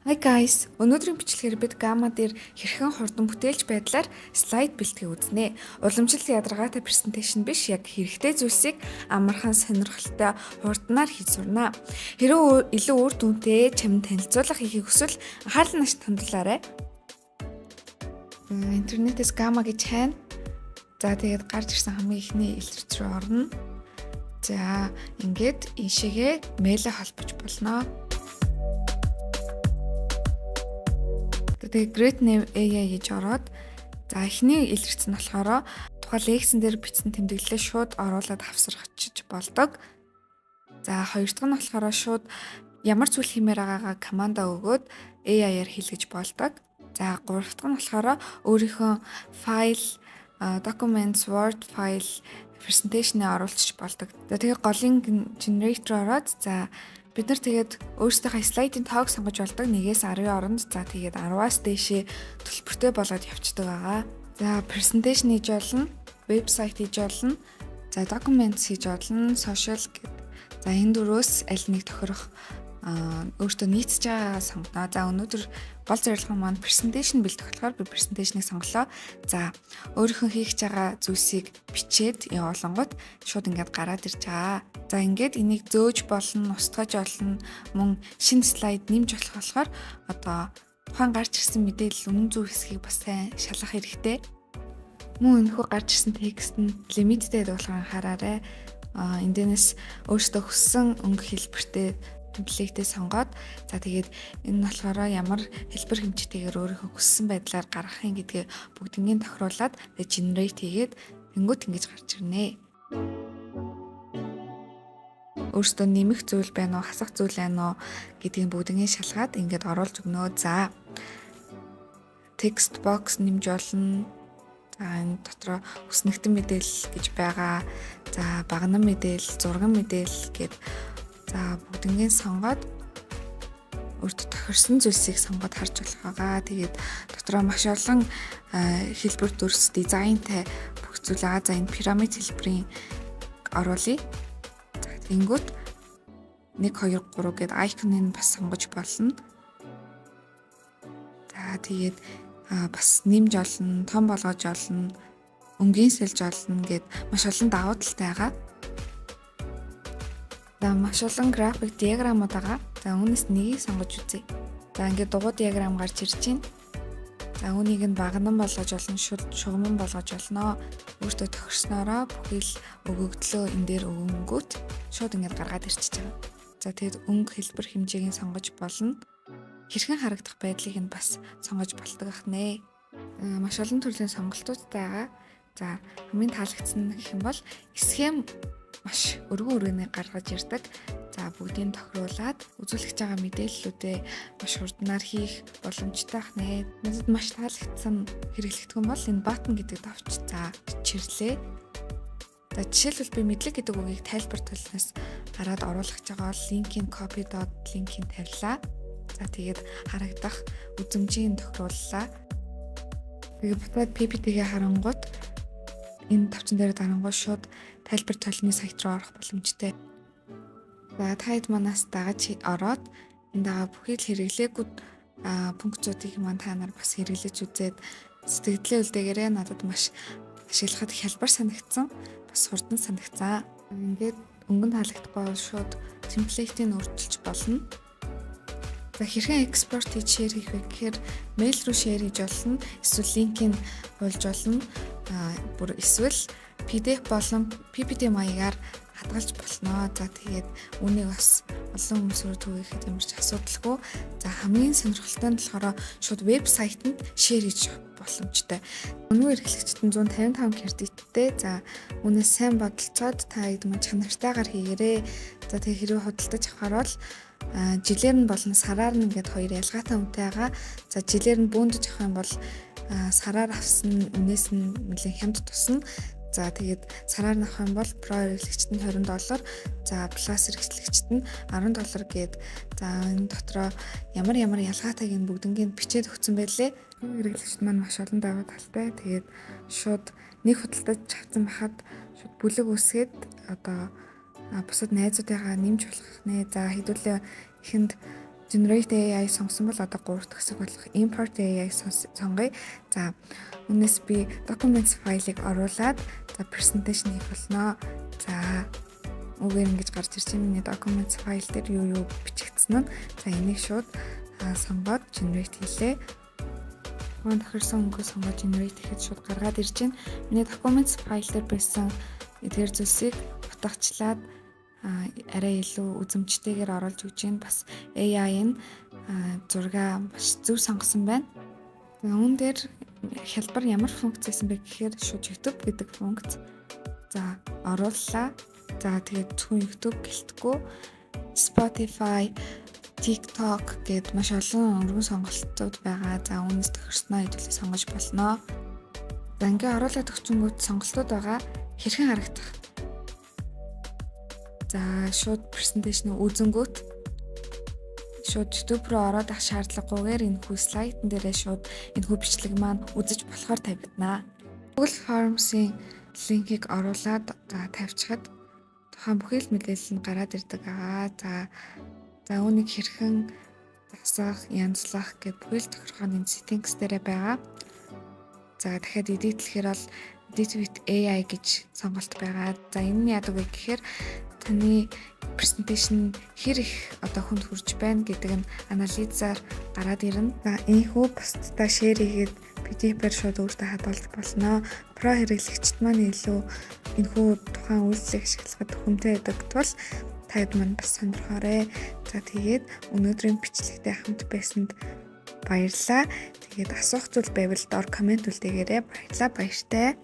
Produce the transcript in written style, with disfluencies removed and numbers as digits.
Hi guys, өнөөдрийн бичлэгээр бид Gamma дээр хэрхэн хурдан бүтээлч байдлаар слайд бэлтгэе үзнэ. Уламжлалт ядаргаатай презентацийн биш, яг хэрэгтэй зүйлсийг амархан сонирхолтой хурднаар хийж сурна. Хэрвээ илүү үр дүнтэй чамд танилцуулах хийхийг хүсвэл анхаарал нь хандуулаарай. Интернетээс Gamma гэж хайна. За тэгээд гарч ирсэн хамгийн ихний илэрч рүү орно. За ингээд ийшээгээ мэйлээ холбож болно. Тэгээ Great Name AI гэж ороод за эхний илэрч нь болохоор тухайн лекцэн дээр бичсэн тэмдэглэлээ шууд оруулаад авсарчиж болдог. За хоёр дахь нь болохоор шууд ямар зүйл хиймээр байгаагаа команда өгөөд AI-аар хийлгэж болдог. За гурав дахь нь болохоор өөрийнхөө файл, documents, Word файл, presentation-ыг оруулчих болдог. За тэгээ голын generator ороод за бид нар тэгээд өөрсдийнхөө слайдын тоог сонгож болдог 1-ээс 10-ийн оронд. За тэгээд 10-аас дээшээ төлбөртэй болоод явцдаг байгаа. За presentation хийж болно, вебсайт хийж болно, за documents хийж болно, social гэдэг. За энэ дөрвөөс аль нэг тохирох өөртөө нийцж байгаа сонгоно. За өнөөдөр гол зорилго маань presentation бэлдэх болохоор би presentation-ыг сонголоо. За өөрийнхөө хийх байгаа зүйлсийг бичээд явуулангууд шууд ингээд гараад ирж байгаа. За ингээд энийг зөөж болно, устгаж болно, мөн шинэ слайд нэмж болохоор одоо тухайн гарч ирсэн мэдээлэл үнэн зөв хэсгийг бас сайн шалгах хэрэгтэй. Мөн энэхүү гарч ирсэн текст нь лимиттэй болохоор анхаараарай. Эндээс өөртөө хүссэн өнгө хэлбэртэй темплейтээ сонгоод за тэгээд энэ нь болохоор ямар хэлбэр хэмжээтэйгээр өөрийнхөө хүссэн байдлаар гаргахын гэдгээ бүгднийг тохируулаад generate хийгээд тэнгуут ингэж гарч ирнэ. Өөртөө нэмэх зүйл байна уу, хасах зүйл байна уу гэдгийг бүгднийг шалгаад ингэж оруулж өгнө. За text box нэмж болно. За энэ дотроо үснэгтэн мэдээлэл гэж байгаа. За багнан мэдээлэл, зурган мэдээлэл гэд за бүгднийг сонгоод өөртөө тохирсон зүйлсийг сонгоод харж болох байгаа. Тэгээд дотроо маш олон хэлбэр төрс дизайнтай бүх зүйл байгаа. За энэ пирамид хэлбэрийн оруулъя. За тэнгүүт 1 2 3 гэд айконыг бас сонгож болно. За тэгээд бас нэмж олно, том болгож олно, өнгийн сэлж олно гэд маш олон давуу талтай байгаа. За маш олон график диаграмууд байгаа. За үүнээс нэгийг сонгож үзье. За ингээд дугуй диаграм гарч ирж байна. За үүнийг нь багнан болгож олно, шугамн болгож олно. Өөртөө тохирсноороо бүхэл өгөгдлөө энэ дээр өгөнгүүт шууд ингээд гаргаад ирчихэж байгаа. За тэгэд өнгө хэлбэр хэмжээг нь сонгож болно. Хэрхэн харагдах байдлыг нь бас сонгож болдог ахнэ. Маш олон төрлийн сонголтуудтай байгаа. За хамгийн таалагдсан гэх юм бол схем маш өргөн өргөнийг гаргаж ирдэг. За бүгдийг тохируулаад үзүүлэгч байгаа мэдээллүүдээ маш хурднаар хийх боломжтой ахнэ. Надад маш таалагдсан хэрэглэгдэх юм бол энэ button гэдэг давч за чирлээ. За жишээлбэл би мэдлэг гэдэг үгийг тайлбар төлнөөс гараад оруулах гэж байгаа бол линкийн copy dot линкийг тавилаа. За тэгээд харагдах үзмжийг тохирууллаа. Тэгээд батад PPT-гээ харангуут энэ тавчин дээр дарангуй шууд тайлбар толны сайт руу орох боломжтой. За таад манаас дагаж ороод энэ дагаа бүхий л хэрэглээгүй функцуудыг маань та нар бас хэрэглэж үзээд сэтгэлдээ үлдээгээрээ надад маш ашиглахад хялбар санагдсан, бас хурдан санагцсан. Ингээд өнгөн таалагдахгүй бол шууд темплейтийг өөрчилж болно. За хэрхэн экспорт хийж шеэр хийх вэ гэхээр мэйл рүү шеэр хийж болно, эсвэл линкийг болж болно, бүр эсвэл PDF болон PPT маягаар хадгалж болно. За тэгээд үүнийг бас олон хүмүүс рүү түгээхэд ямарч асуудалгүй. За хамгийн сонирхолтой нь болохоор шууд вебсайтэнд шеэр хийж боломжтой. Өнөө эрхлэгчид нь 155 кредиттэй. За үүнээс сайн бодолцоод та хэд мөн чанартайгаар хийгээрэй. За тэгээд хэрвээ худалдаж авахаар бол жилээр нь болон сараар нь ингээд хоёр ялгаатай үнэтэй байгаа. За жилээр нь бүүндэж авах юм бол сараар авсан үнээс нь нэлээд хямд тусна. За тэгээд сараар авах юм бол про эрхлэгчид нь $20, за плюс эрхлэгчид нь $10 гээд за энэ дотроо ямар ялгаатайг нь бүгднийг бичээд өгсөн байлээ. Эрхлэгчид маань маш олон давуу талтай. Тэгээд шууд нэг худалдаж авсан бахад шууд бүлэг үсгээд одоо бусад найзуудаагаа нэмж болох нэ. За хэдүүлээ эхэнд Generate AI сонгосон бол одоо 3 дахь хэсэг болох Import AI сонгоё. За үүнээс би Documents файлыг оруулаад за presentation хийх болно. За үгээр ингэж гарч ирж байна. Миний Documents файл дээр юу бичигдсэн нь. За энийг шууд сонгоод Generate хийлээ. Гоо тохирсон өнгөө сонгоод Generate хийхэд шууд гаргаад ирж байна. Миний Documents файл дээр байсан эдгээр зүйлсийг утгачлаад арай илүү үзэмжтэйгээр оруулж өгч байна. Бас AI нь зургаа маш зөв сонгосон байна. Үүн дээр хялбар ямар функц байсан бэ гэхээр шууд YouTube гэдэг функц. За орууллаа. За тэгээд зөвхөн YouTube гэлтгүй Spotify, TikTok гэд маш олон өргөн сонголтууд байгаа. За үүнээс тохирсноо хэдүүлээ сонгож болно. За ингээ оруулаад өгчөнгүүт сонголтууд байгаа. Хэрхэн харагдах? За шууд presentation үзэнгүүт шууд YouTube руу ороод ах шаардлагагүйгээр энэхүү слайдн дээрээ шууд энэхүү бичлэг маань үзэж болохоор тавигдана. Google Forms-ийн линкийг оруулаад тавьчихад тухайн бүхэл мэдээлэл нь гараад ирдэг аа. За үүнийг хэрхэн засах, янзлах гэд бүхэл тохиргооны settings дээрээ байгаа. За дахиад эдитлэхээр бол Edit with AI гэж сонголт байгаа. За энэ нь яадаг вэ гэхээр таны presentation хэр их одоо хүнд хүрч байна гэдэг нь анализаар гараад ирнэ. За энэхүү посттой share хийгээд PDF-ээр шууд өөртөө хадгалж болно. Pro хэрэглэгчид маань илүү энэхүү тухайн үйлчлэгийг ашиглахад хүнтэй байдаг тул таад маань бас сонирхоорой. За тэгээд өнөөдрийн бичлэгтэй хамт байсанд баярлалаа. Тэгээд асуух зүйл байвал доор комент үлдээгээрэй. Баярлалаа, баяртай.